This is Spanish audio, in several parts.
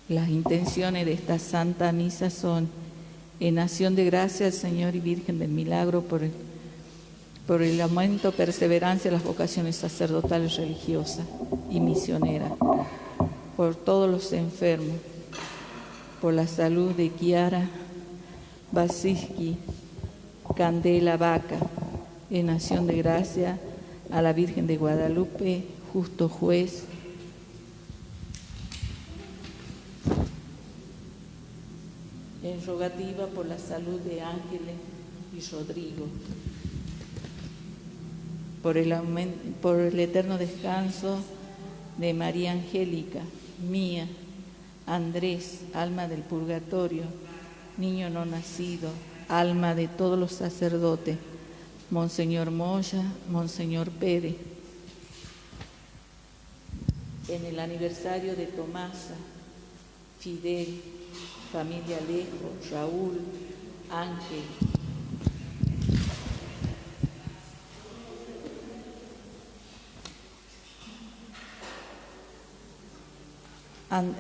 Las intenciones de esta Santa Misa son: en acción de gracia al Señor y Virgen del Milagro por el aumento, perseverancia de las vocaciones sacerdotales, religiosas y misioneras, por todos los enfermos, por la salud de Kiara Basiski Candela Vaca, en acción de gracia a la Virgen de Guadalupe, justo juez, en rogativa por la salud de Ángeles y Rodrigo, por el eterno descanso de María Angélica, Mía, Andrés, alma del purgatorio, niño no nacido, alma de todos los sacerdotes, Monseñor Moya, Monseñor Pérez. En el aniversario de Tomasa, Fidel, familia Alejo, Raúl, Ángel.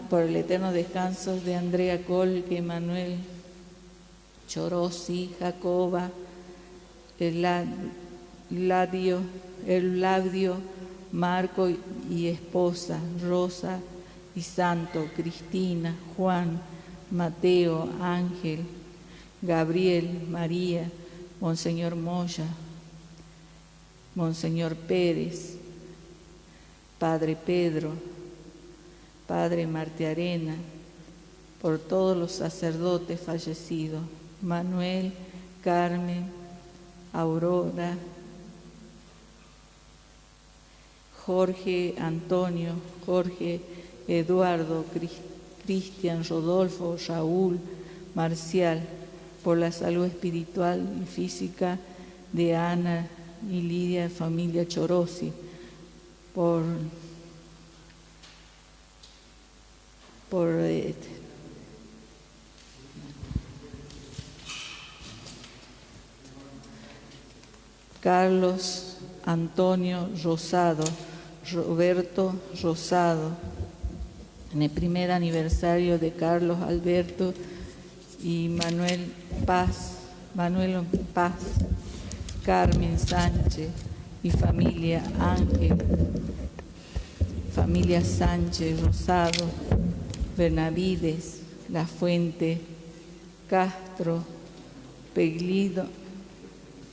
Por el eterno descanso de Andrea Colque, Manuel Chorosi, Jacoba, Eladio, Marco y esposa, Rosa y Santo, Cristina, Juan, Mateo, Ángel, Gabriel, María, Monseñor Moya, Monseñor Pérez, Padre Pedro, Padre Martiarena, por todos los sacerdotes fallecidos, Manuel, Carmen, Aurora, Jorge Antonio, Jorge Eduardo, Cristian, Rodolfo, Raúl, Marcial, por la salud espiritual y física de Ana y Lidia, familia Chorosi, por Carlos Antonio Rosado, Roberto Rosado, en el primer aniversario de Carlos Alberto y Manuel Paz, Carmen Sánchez y familia Ángel, familia Sánchez Rosado, Benavides, La Fuente, Castro,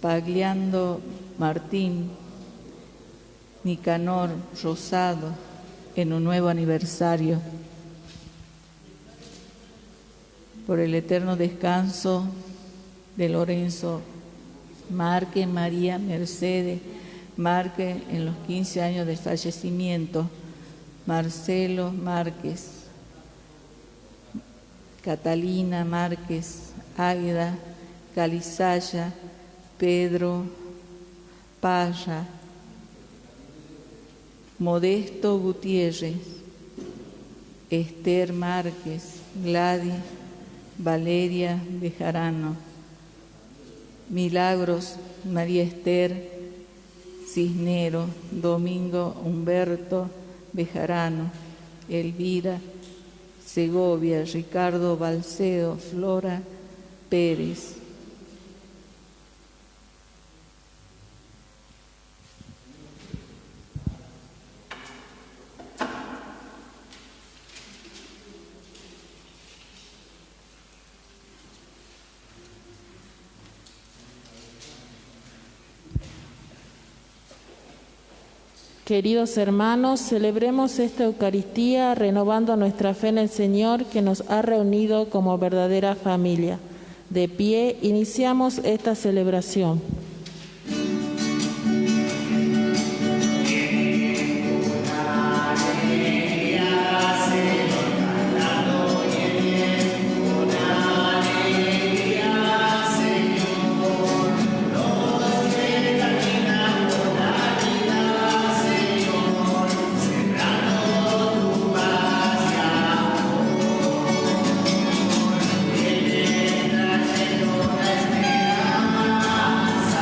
Pagliando Martín, Nicanor Rosado, en un nuevo aniversario, por el eterno descanso de Lorenzo Márquez, María Mercedes Márquez, en los 15 años de fallecimiento, Marcelo Márquez, Catalina Márquez, Águeda Calizaya, Pedro Parra, Modesto Gutiérrez, Esther Márquez, Gladys Valeria Bejarano, Milagros María Esther Cisnero, Domingo Humberto Bejarano, Elvira Segovia, Ricardo Balceo, Flora Pérez. Queridos hermanos, celebremos esta Eucaristía renovando nuestra fe en el Señor que nos ha reunido como verdadera familia. De pie, iniciamos esta celebración. Sa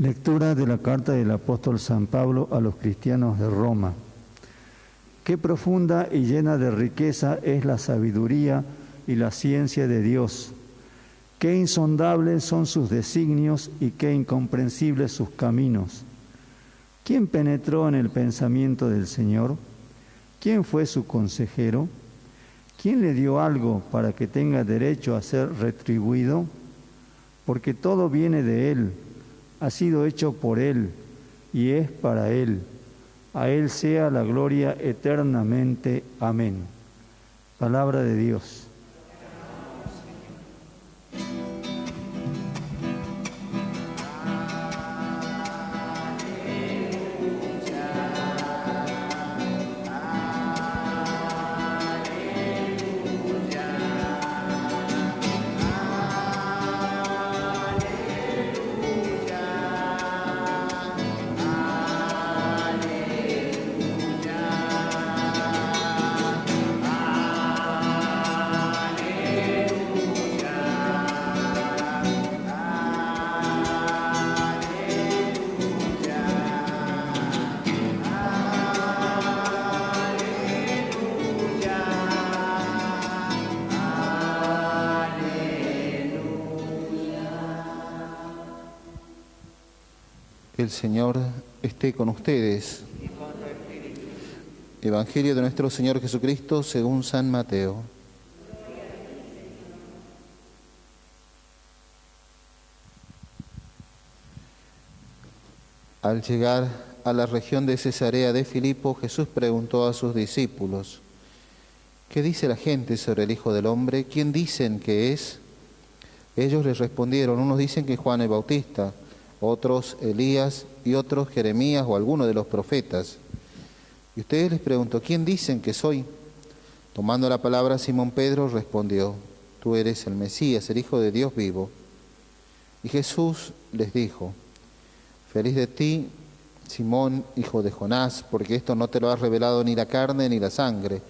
Lectura de la carta del apóstol San Pablo a los cristianos de Roma. Qué profunda y llena de riqueza es la sabiduría y la ciencia de Dios. Qué insondables son sus designios y qué incomprensibles sus caminos. ¿Quién penetró en el pensamiento del Señor? ¿Quién fue su consejero? ¿Quién le dio algo para que tenga derecho a ser retribuido? Porque todo viene de Él, ha sido hecho por Él y es para Él. A Él sea la gloria eternamente. Amén. Palabra de Dios. Que el Señor esté con ustedes. Evangelio de nuestro Señor Jesucristo según San Mateo. Al llegar a la región de Cesarea de Filipo, Jesús preguntó a sus discípulos: ¿qué dice la gente sobre el Hijo del Hombre? ¿Quién dicen que es? Ellos les respondieron: unos dicen que es Juan el Bautista, otros Elías y otros Jeremías o alguno de los profetas. Y ustedes les preguntó: ¿quién dicen que soy? Tomando la palabra, Simón Pedro respondió: tú eres el Mesías, el Hijo de Dios vivo. Y Jesús les dijo: feliz de ti, Simón, hijo de Jonás, porque esto no te lo ha revelado ni la carne ni la sangre,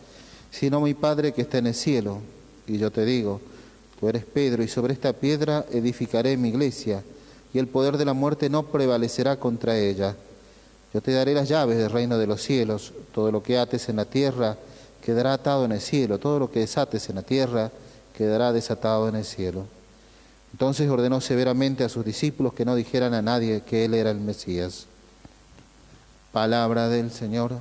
sino mi Padre que está en el cielo. Y yo te digo: tú eres Pedro, y sobre esta piedra edificaré mi iglesia, y el poder de la muerte no prevalecerá contra ella. Yo te daré las llaves del reino de los cielos. Todo lo que ates en la tierra quedará atado en el cielo, todo lo que desates en la tierra quedará desatado en el cielo. Entonces ordenó severamente a sus discípulos que no dijeran a nadie que él era el Mesías. Palabra del Señor.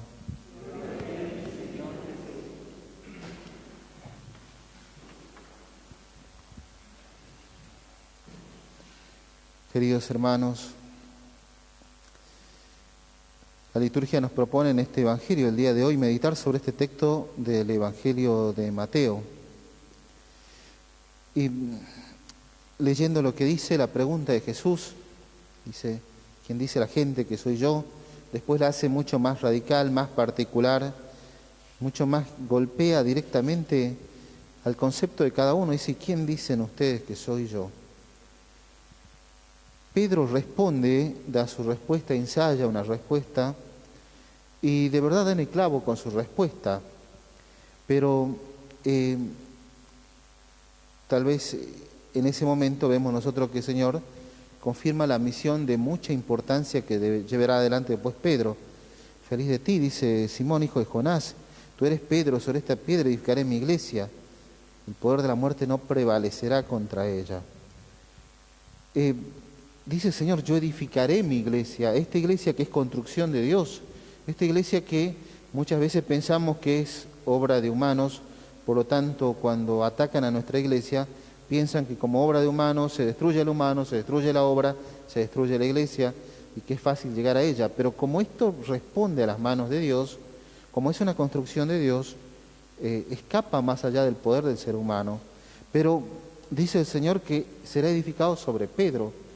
Queridos hermanos, la liturgia nos propone en este Evangelio el día de hoy meditar sobre este texto del Evangelio de Mateo. Y leyendo lo que dice la pregunta de Jesús, dice: ¿quién dice la gente que soy yo? Después la hace mucho más radical, más particular, mucho más golpea directamente al concepto de cada uno. Dice: ¿quién dicen ustedes que soy yo? Pedro responde, da su respuesta, ensaya una respuesta y de verdad da en el clavo con su respuesta. Pero tal vez en ese momento vemos nosotros que el Señor confirma la misión de mucha importancia que llevará adelante después Pedro. Feliz de ti, dice Simón, hijo de Jonás, tú eres Pedro, sobre esta piedra edificaré mi iglesia, el poder de la muerte no prevalecerá contra ella. Dice el Señor: yo edificaré mi iglesia, esta iglesia que es construcción de Dios, esta iglesia que muchas veces pensamos que es obra de humanos, por lo tanto cuando atacan a nuestra iglesia piensan que como obra de humanos se destruye el humano, se destruye la obra, se destruye la iglesia y que es fácil llegar a ella. Pero como esto responde a las manos de Dios, como es una construcción de Dios, escapa más allá del poder del ser humano. Pero dice el Señor que será edificado sobre Pedro.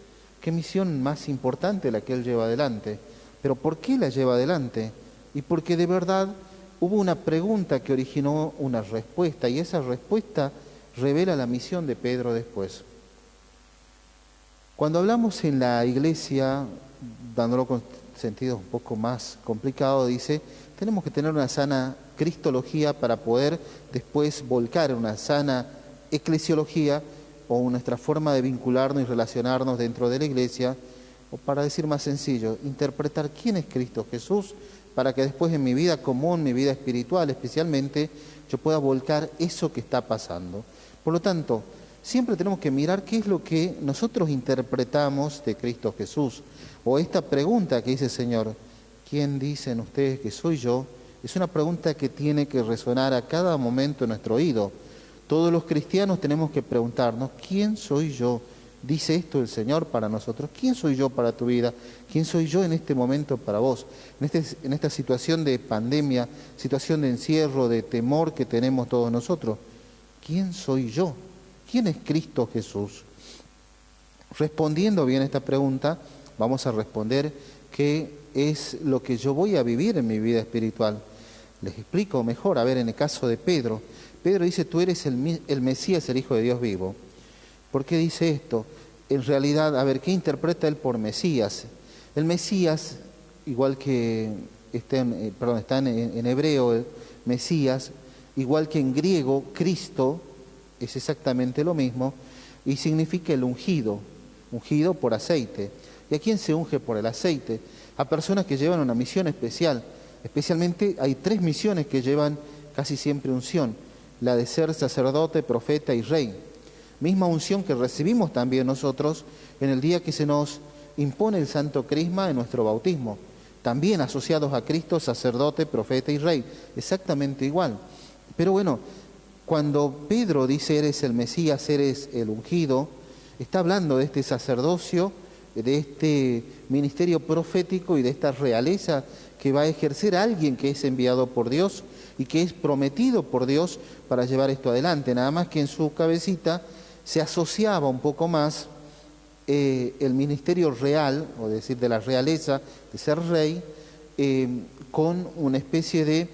Qué misión más importante la que él lleva adelante. Pero ¿por qué la lleva adelante? Y porque de verdad hubo una pregunta que originó una respuesta, y esa respuesta revela la misión de Pedro después. Cuando hablamos en la iglesia, dándolo con sentido un poco más complicado, dice, tenemos que tener una sana cristología para poder después volcar una sana eclesiología o nuestra forma de vincularnos y relacionarnos dentro de la iglesia o para decir más sencillo, interpretar quién es Cristo Jesús, para que después en mi vida común, mi vida espiritual especialmente, yo pueda volcar eso que está pasando. Por lo tanto, siempre tenemos que mirar qué es lo que nosotros interpretamos de Cristo Jesús. O esta pregunta que dice el Señor, ¿quién dicen ustedes que soy yo? Es una pregunta que tiene que resonar a cada momento en nuestro oído. Todos los cristianos tenemos que preguntarnos, ¿quién soy yo? Dice esto el Señor para nosotros. ¿Quién soy yo para tu vida? ¿Quién soy yo en este momento para vos? En esta situación de pandemia, situación de encierro, de temor que tenemos todos nosotros. ¿Quién soy yo? ¿Quién es Cristo Jesús? Respondiendo bien a esta pregunta, vamos a responder qué es lo que yo voy a vivir en mi vida espiritual. Les explico mejor. A ver, en el caso de Pedro. Pedro dice, tú eres el Mesías, el Hijo de Dios vivo. ¿Por qué dice esto? En realidad, a ver, ¿qué interpreta él por Mesías? El Mesías, igual que está en hebreo, el Mesías, igual que en griego, Cristo, es exactamente lo mismo, y significa el ungido por aceite. ¿Y a quién se unge por el aceite? A personas que llevan una misión especial. Especialmente hay 3 misiones que llevan casi siempre unción, la de ser sacerdote, profeta y rey. Misma unción que recibimos también nosotros en el día que se nos impone el Santo Crisma en nuestro bautismo. También asociados a Cristo, sacerdote, profeta y rey. Exactamente igual. Pero bueno, cuando Pedro dice eres el Mesías, eres el ungido, está hablando de este sacerdocio, de este ministerio profético y de esta realeza que va a ejercer alguien que es enviado por Dios y que es prometido por Dios para llevar esto adelante. Nada más que en su cabecita se asociaba un poco más el ministerio real, o decir de la realeza, de ser rey, con una especie de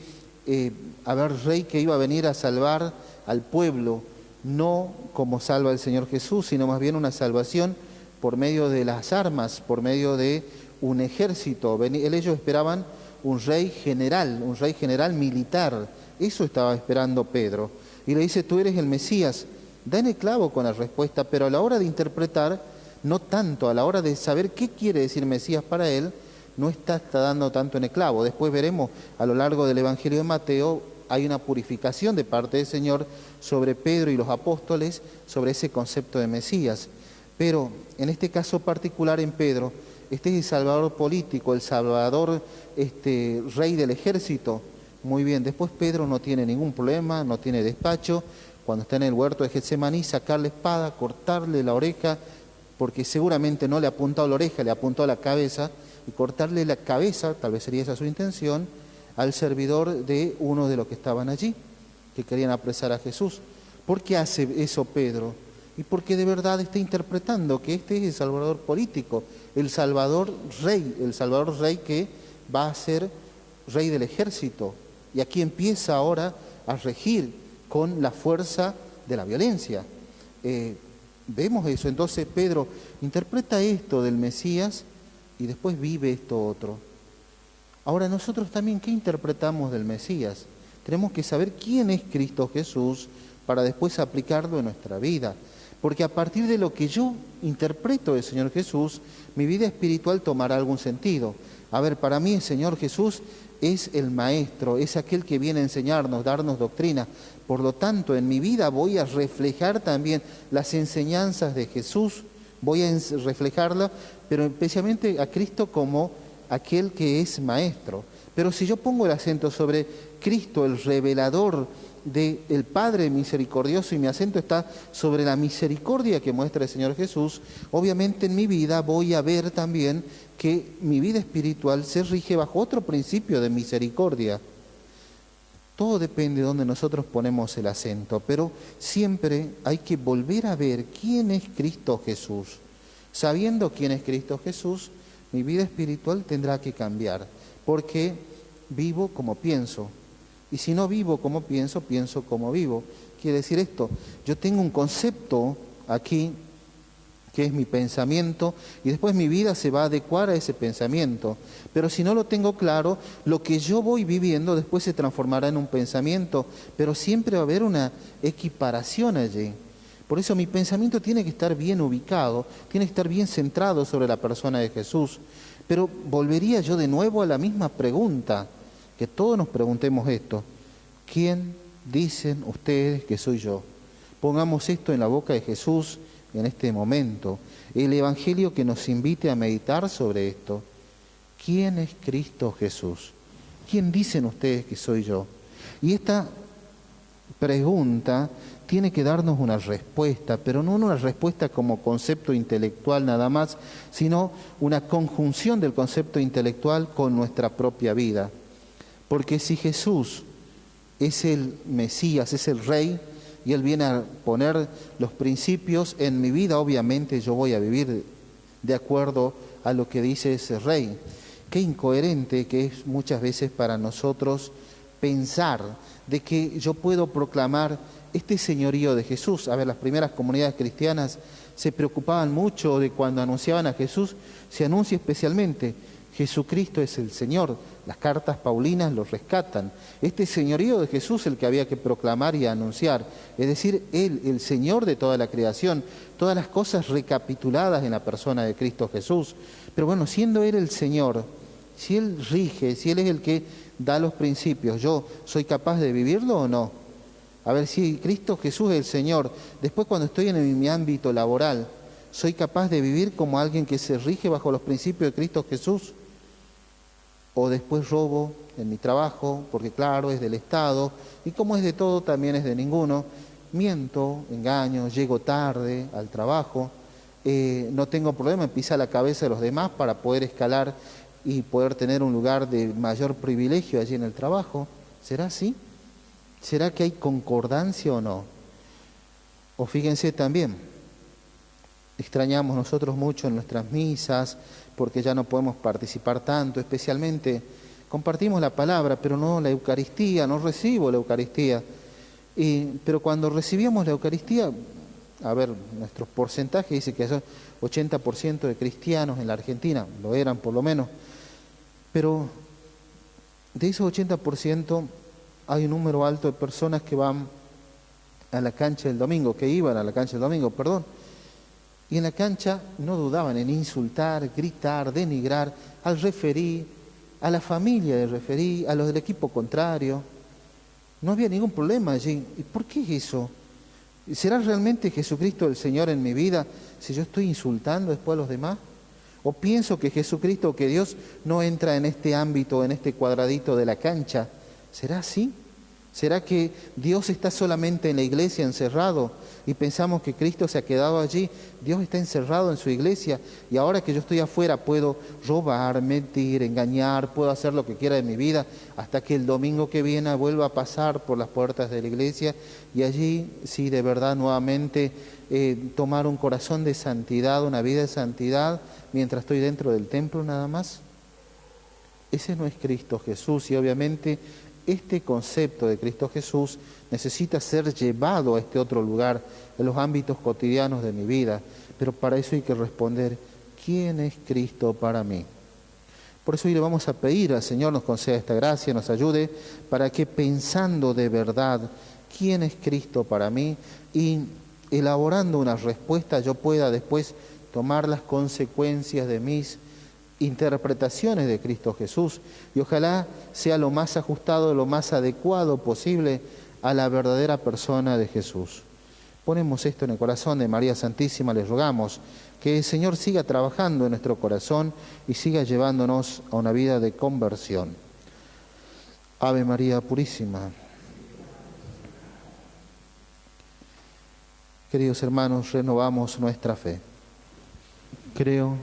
rey que iba a venir a salvar al pueblo, no como salva el Señor Jesús, sino más bien una salvación por medio de las armas, por medio de un ejército. Ellos esperaban un rey general militar. Eso estaba esperando Pedro. Y le dice, tú eres el Mesías. Da en el clavo con la respuesta, pero a la hora de interpretar, no tanto, a la hora de saber qué quiere decir Mesías para él, no está dando tanto en el clavo. Después veremos a lo largo del Evangelio de Mateo, hay una purificación de parte del Señor sobre Pedro y los apóstoles, sobre ese concepto de Mesías. Pero en este caso particular en Pedro, este es el Salvador político, el Salvador, rey del ejército. Muy bien, después Pedro no tiene ningún problema, no tiene despacho. Cuando está en el huerto de Getsemaní, sacar la espada, cortarle la oreja, porque seguramente no le ha apuntado la oreja, le ha apuntado la cabeza, y cortarle la cabeza, tal vez sería esa su intención, al servidor de uno de los que estaban allí, que querían apresar a Jesús. ¿Por qué hace eso Pedro? Y porque de verdad está interpretando que este es el Salvador político, el Salvador Rey que va a ser rey del ejército, y aquí empieza ahora a regir con la fuerza de la violencia. Vemos eso. Entonces Pedro interpreta esto del Mesías y después vive esto otro. Ahora nosotros también, ¿qué interpretamos del Mesías? Tenemos que saber quién es Cristo Jesús para después aplicarlo en nuestra vida. Porque a partir de lo que yo interpreto del Señor Jesús, mi vida espiritual tomará algún sentido. A ver, para mí el Señor Jesús es el Maestro, es aquel que viene a enseñarnos, darnos doctrina. Por lo tanto, en mi vida voy a reflejar también las enseñanzas de Jesús, voy a reflejarla, pero especialmente a Cristo como aquel que es Maestro. Pero si yo pongo el acento sobre Cristo, el revelador del Padre misericordioso, y mi acento está sobre la misericordia que muestra el Señor Jesús, obviamente en mi vida voy a ver también que mi vida espiritual se rige bajo otro principio de misericordia. Todo depende de donde nosotros ponemos el acento, pero siempre hay que volver a ver quién es Cristo Jesús. Sabiendo quién es Cristo Jesús, mi vida espiritual tendrá que cambiar, porque vivo como pienso. Y si no vivo como pienso, pienso como vivo. Quiere decir esto, yo tengo un concepto aquí, que es mi pensamiento, y después mi vida se va a adecuar a ese pensamiento. Pero si no lo tengo claro, lo que yo voy viviendo después se transformará en un pensamiento, pero siempre va a haber una equiparación allí. Por eso mi pensamiento tiene que estar bien ubicado, tiene que estar bien centrado sobre la persona de Jesús. Pero volvería yo de nuevo a la misma pregunta, que todos nos preguntemos esto: ¿quién dicen ustedes que soy yo? Pongamos esto en la boca de Jesús en este momento. El Evangelio que nos invite a meditar sobre esto. ¿Quién es Cristo Jesús? ¿Quién dicen ustedes que soy yo? Y esta pregunta tiene que darnos una respuesta, pero no una respuesta como concepto intelectual nada más, sino una conjunción del concepto intelectual con nuestra propia vida. Porque si Jesús es el Mesías, es el Rey, y Él viene a poner los principios en mi vida, obviamente yo voy a vivir de acuerdo a lo que dice ese Rey. Qué incoherente que es muchas veces para nosotros pensar de que yo puedo proclamar este señorío de Jesús. A ver, las primeras comunidades cristianas se preocupaban mucho de cuando anunciaban a Jesús, se anuncia especialmente: Jesucristo es el Señor. Las cartas paulinas lo rescatan. Este señorío de Jesús el que había que proclamar y anunciar, es decir, Él, el Señor de toda la creación, todas las cosas recapituladas en la persona de Cristo Jesús. Pero bueno, siendo Él el Señor, si Él rige, si Él es el que da los principios, ¿yo soy capaz de vivirlo o no? A ver, si Cristo Jesús es el Señor, después cuando estoy en mi ámbito laboral, ¿soy capaz de vivir como alguien que se rige bajo los principios de Cristo Jesús? O después robo en mi trabajo, porque claro, es del Estado, y como es de todo, también es de ninguno. Miento, engaño, llego tarde al trabajo, no tengo problema en pisar la cabeza de los demás para poder escalar y poder tener un lugar de mayor privilegio allí en el trabajo. ¿Será así? ¿Será que hay concordancia o no? O fíjense también, extrañamos nosotros mucho en nuestras misas, porque ya no podemos participar tanto, especialmente compartimos la palabra, pero no la Eucaristía, no recibo la Eucaristía. Pero cuando recibíamos la Eucaristía, a ver, nuestros porcentajes dice que son 80% de cristianos en la Argentina, lo eran por lo menos, pero de esos 80% hay un número alto de personas que van a la cancha del domingo, que iban a la cancha del domingo, perdón, y en la cancha no dudaban en insultar, gritar, denigrar al referí, a la familia del referí, a los del equipo contrario. No había ningún problema allí. ¿Y por qué es eso? ¿Será realmente Jesucristo el Señor en mi vida si yo estoy insultando después a los demás? ¿O pienso que Jesucristo, que Dios no entra en este ámbito, en este cuadradito de la cancha? ¿Será así? ¿Será que Dios está solamente en la iglesia encerrado y pensamos que Cristo se ha quedado allí? Dios está encerrado en su iglesia y ahora que yo estoy afuera puedo robar, mentir, engañar, puedo hacer lo que quiera de mi vida hasta que el domingo que viene vuelva a pasar por las puertas de la iglesia y allí sí de verdad nuevamente tomar un corazón de santidad, una vida de santidad mientras estoy dentro del templo nada más. Ese no es Cristo Jesús y obviamente este concepto de Cristo Jesús necesita ser llevado a este otro lugar, en los ámbitos cotidianos de mi vida. Pero para eso hay que responder, ¿quién es Cristo para mí? Por eso hoy le vamos a pedir al Señor nos conceda esta gracia, nos ayude, para que pensando de verdad, ¿quién es Cristo para mí? Y elaborando una respuesta yo pueda después tomar las consecuencias de mis interpretaciones de Cristo Jesús y ojalá sea lo más ajustado, lo más adecuado posible a la verdadera persona de Jesús. Ponemos esto en el corazón de María Santísima, les rogamos que el Señor siga trabajando en nuestro corazón y siga llevándonos a una vida de conversión. Ave María Purísima. Queridos hermanos, renovamos nuestra fe. Creo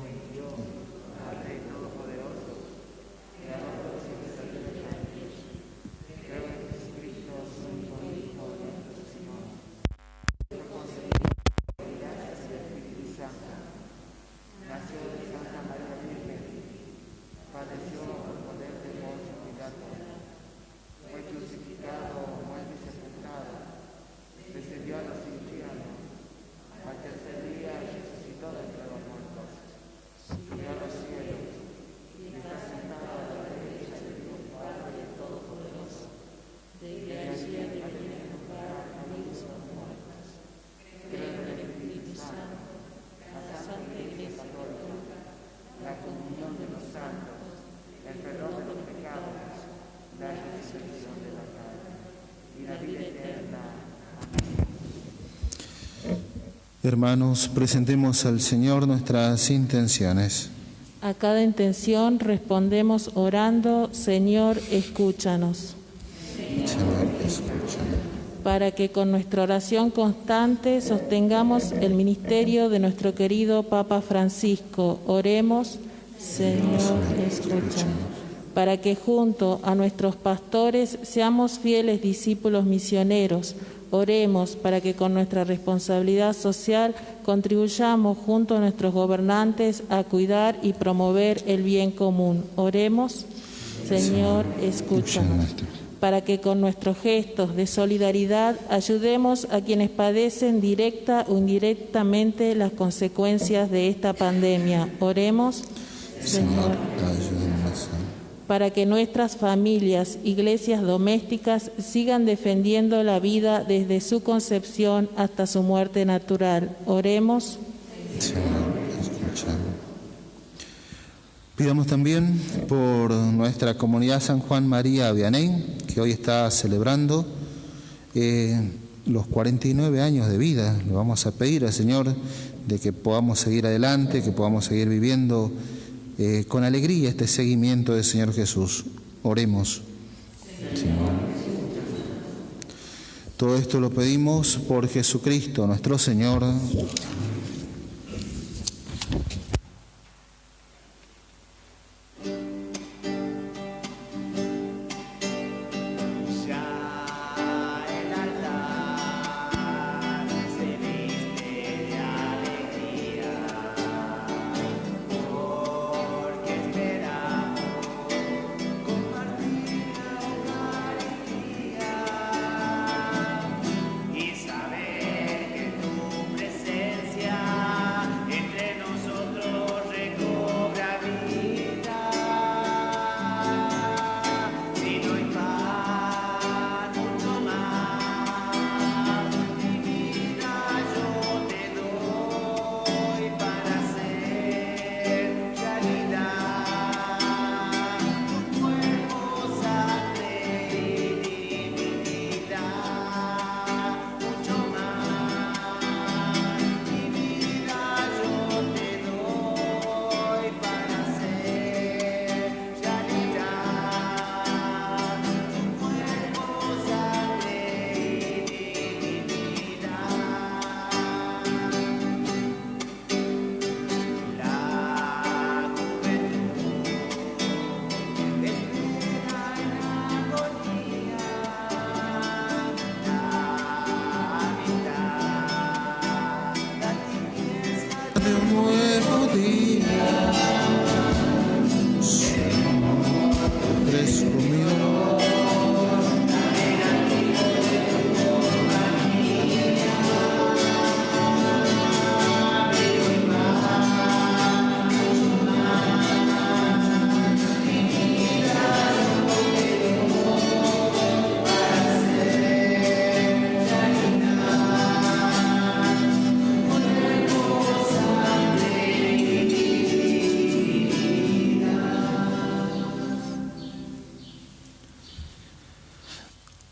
Hermanos, presentemos al Señor nuestras intenciones. A cada intención respondemos orando: Señor, escúchanos. Señor, escúchanos. Para que con nuestra oración constante sostengamos el ministerio de nuestro querido Papa Francisco, oremos: Señor, escúchanos. Para que junto a nuestros pastores seamos fieles discípulos misioneros, oremos para que con nuestra responsabilidad social contribuyamos junto a nuestros gobernantes a cuidar y promover el bien común. Oremos: Señor, escúchanos. Para que con nuestros gestos de solidaridad ayudemos a quienes padecen directa o indirectamente las consecuencias de esta pandemia. Oremos: Señor, ayúdanos. para que nuestras familias, iglesias domésticas sigan defendiendo la vida desde su concepción hasta su muerte natural. Oremos. Señor, escúchanos. Pidamos también por nuestra comunidad San Juan María Vianney, que hoy está celebrando los 49 años de vida. Le vamos a pedir al Señor de que podamos seguir adelante, que podamos seguir viviendo con alegría este seguimiento del Señor Jesús. Oremos. Señor. Todo esto lo pedimos por Jesucristo nuestro Señor.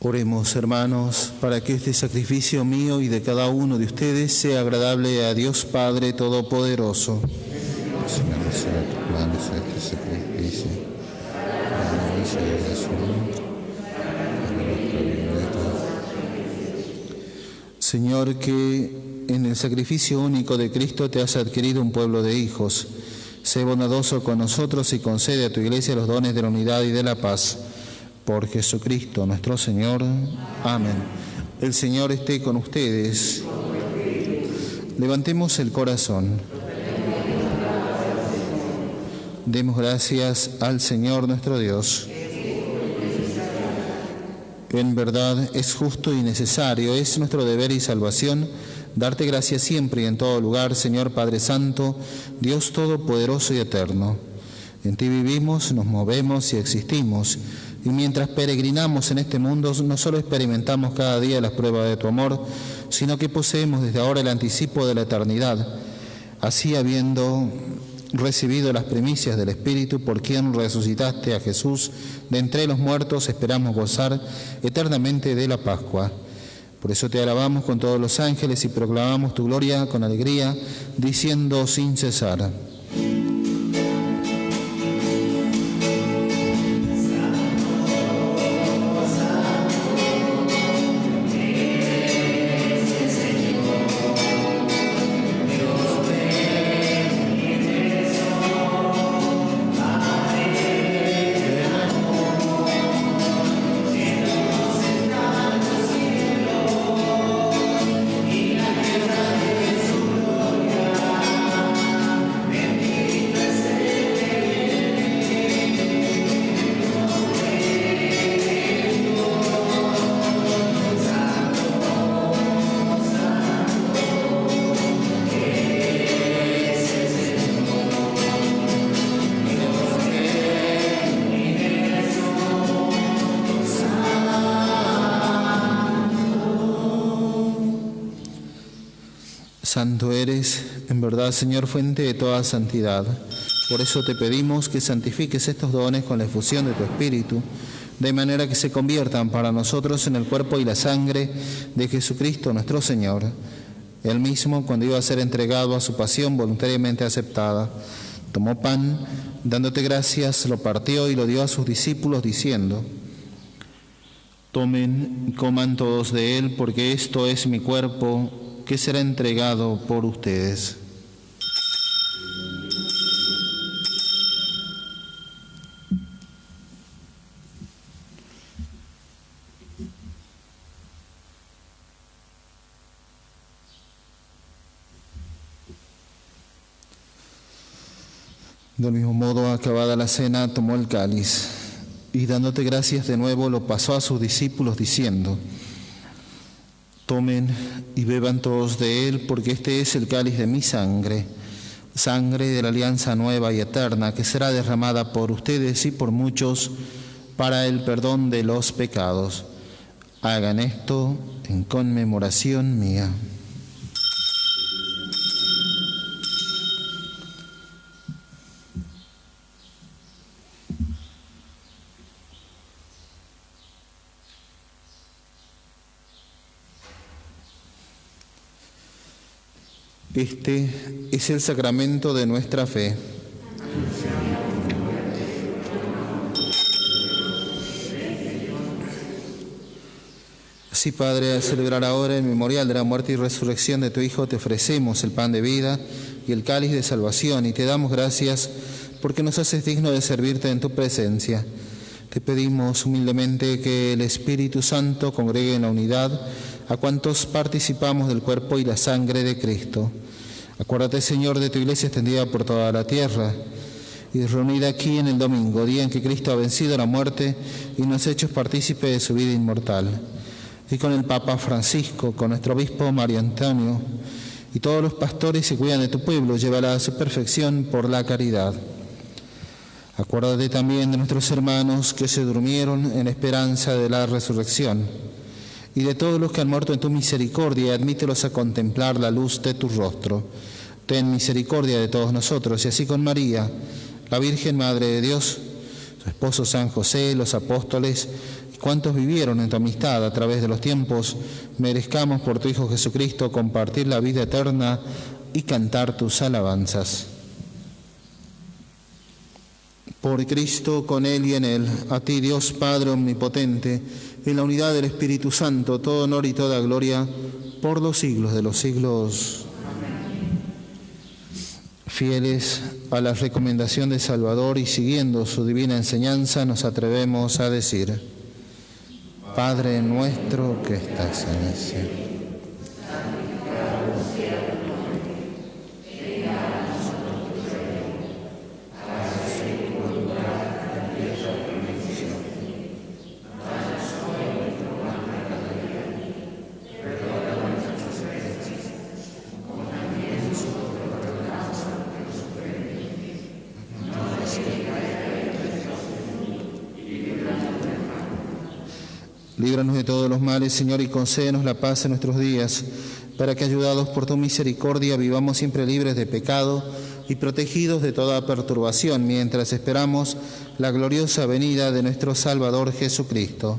Oremos, hermanos, para que este sacrificio mío y de cada uno de ustedes sea agradable a Dios Padre Todopoderoso. Señor, sea tu plan, sea este sacrificio, la gracia de Jesús, para nuestra vida. Señor, que en el sacrificio único de Cristo te has adquirido un pueblo de hijos. Sé bondadoso con nosotros y concede a tu Iglesia los dones de la unidad y de la paz. Por Jesucristo nuestro Señor. Amén. El Señor esté con ustedes. Levantemos el corazón. Demos gracias al Señor nuestro Dios. En verdad es justo y necesario, es nuestro deber y salvación, darte gracias siempre y en todo lugar, Señor Padre Santo, Dios Todopoderoso y Eterno. En ti vivimos, nos movemos y existimos. Y mientras peregrinamos en este mundo, no solo experimentamos cada día las pruebas de tu amor, sino que poseemos desde ahora el anticipo de la eternidad. Así, habiendo recibido las primicias del Espíritu, por quien resucitaste a Jesús de entre los muertos, esperamos gozar eternamente de la Pascua. Por eso te alabamos con todos los ángeles y proclamamos tu gloria con alegría, diciendo sin cesar: Santo eres, en verdad, Señor, fuente de toda santidad. Por eso te pedimos que santifiques estos dones con la efusión de tu Espíritu, de manera que se conviertan para nosotros en el cuerpo y la sangre de Jesucristo nuestro Señor. Él mismo, cuando iba a ser entregado a su pasión voluntariamente aceptada, tomó pan, dándote gracias, lo partió y lo dio a sus discípulos, diciendo: tomen y coman todos de él, porque esto es mi cuerpo, que será entregado por ustedes. Del mismo modo, acabada la cena, tomó el cáliz y, dándote gracias de nuevo, lo pasó a sus discípulos, diciendo: tomen y beban todos de él, porque este es el cáliz de mi sangre, sangre de la alianza nueva y eterna, que será derramada por ustedes y por muchos para el perdón de los pecados. Hagan esto en conmemoración mía. Este es el sacramento de nuestra fe. Así, Padre, al celebrar ahora el memorial de la muerte y resurrección de tu Hijo, te ofrecemos el pan de vida y el cáliz de salvación, y te damos gracias porque nos haces digno de servirte en tu presencia. Te pedimos humildemente que el Espíritu Santo congregue en la unidad a cuantos participamos del cuerpo y la sangre de Cristo. Acuérdate, Señor, de tu iglesia extendida por toda la tierra y reunida aquí en el domingo, día en que Cristo ha vencido la muerte y nos ha hecho partícipe de su vida inmortal. Y con el Papa Francisco, con nuestro obispo Mario Antonio y todos los pastores que cuidan de tu pueblo, llévala a su perfección por la caridad. Acuérdate también de nuestros hermanos que se durmieron en esperanza de la resurrección, y de todos los que han muerto en tu misericordia, y admítelos a contemplar la luz de tu rostro. Ten misericordia de todos nosotros, y así con María, la Virgen Madre de Dios, su esposo San José, los apóstoles, y cuantos vivieron en tu amistad a través de los tiempos, merezcamos por tu Hijo Jesucristo compartir la vida eterna y cantar tus alabanzas. Por Cristo, con Él y en Él, a ti, Dios Padre Omnipotente, en la unidad del Espíritu Santo, todo honor y toda gloria, por los siglos de los siglos. Amén. Fieles a la recomendación de Salvador y siguiendo su divina enseñanza, nos atrevemos a decir: Padre nuestro que estás en el cielo. Líbranos de todos los males, Señor, y concédenos la paz en nuestros días, para que, ayudados por tu misericordia, vivamos siempre libres de pecado y protegidos de toda perturbación, mientras esperamos la gloriosa venida de nuestro Salvador Jesucristo.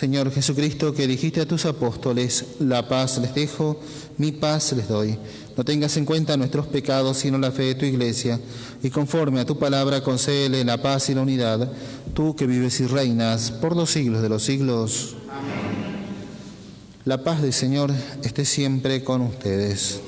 Señor Jesucristo, que dijiste a tus apóstoles, la paz les dejo, mi paz les doy. No tengas en cuenta nuestros pecados, sino la fe de tu Iglesia, y conforme a tu palabra concédele la paz y la unidad, tú que vives y reinas por los siglos de los siglos. Amén. La paz del Señor esté siempre con ustedes.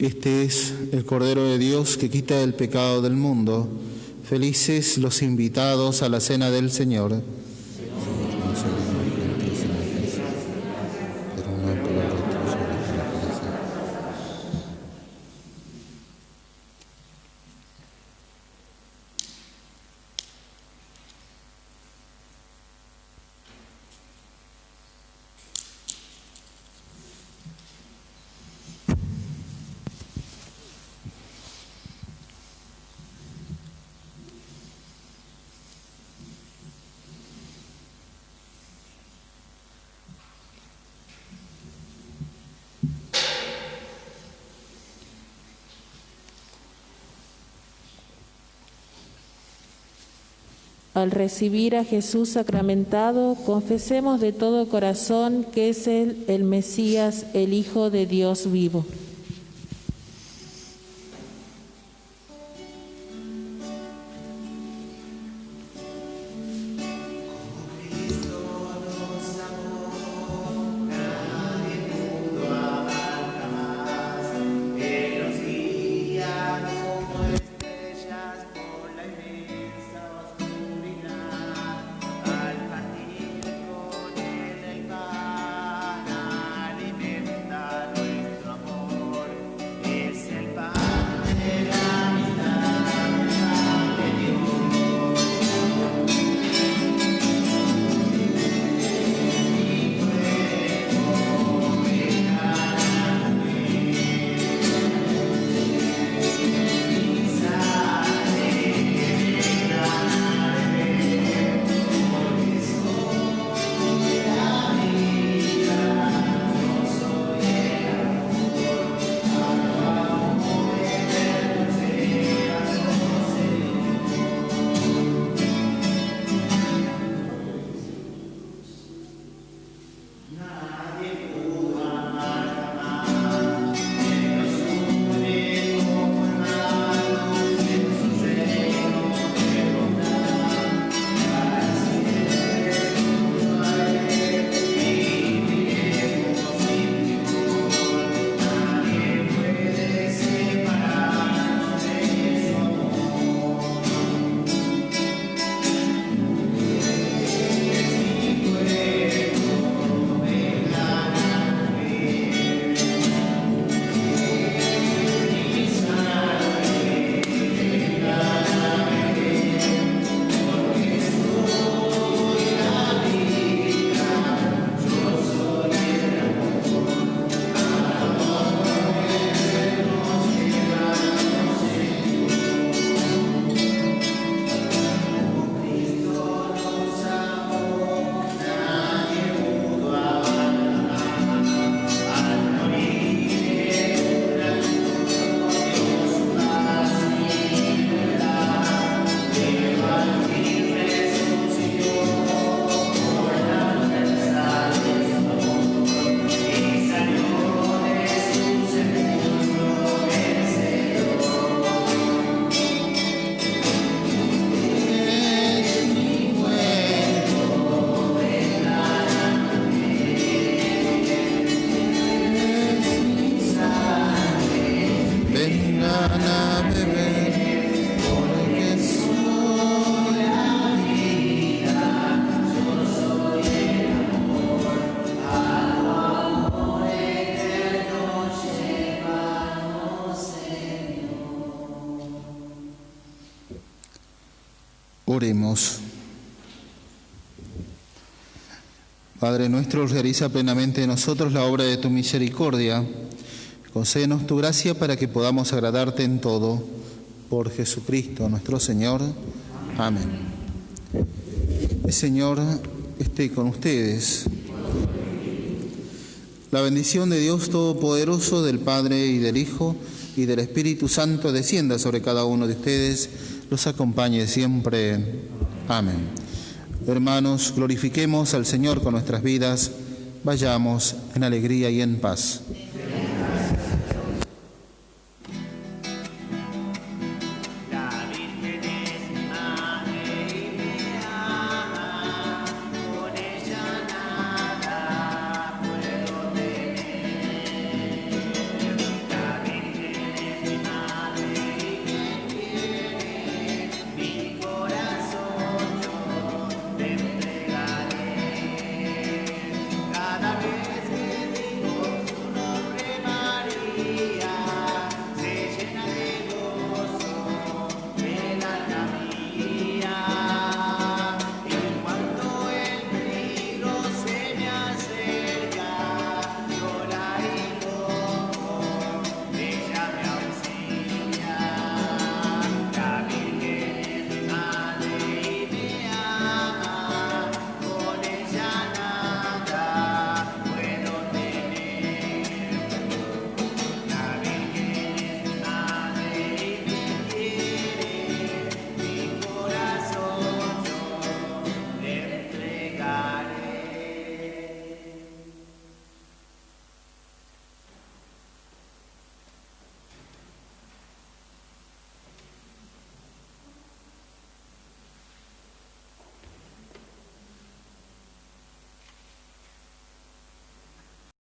Este es el Cordero de Dios que quita el pecado del mundo. Felices los invitados a la cena del Señor. Al recibir a Jesús sacramentado, confesemos de todo corazón que es Él el Mesías, el Hijo de Dios vivo. Alimenta nuestro amor. van a beber, porque soy la vida, yo soy el amor, a tu amor eterno llévanos, Señor. Oremos. Padre nuestro, realiza plenamente en nosotros la obra de tu misericordia. Concédenos tu gracia para que podamos agradarte en todo. Por Jesucristo nuestro Señor. Amén. El Señor esté con ustedes. La bendición de Dios Todopoderoso, del Padre y del Hijo y del Espíritu Santo descienda sobre cada uno de ustedes, los acompañe siempre. Amén. Hermanos, glorifiquemos al Señor con nuestras vidas, vayamos en alegría y en paz.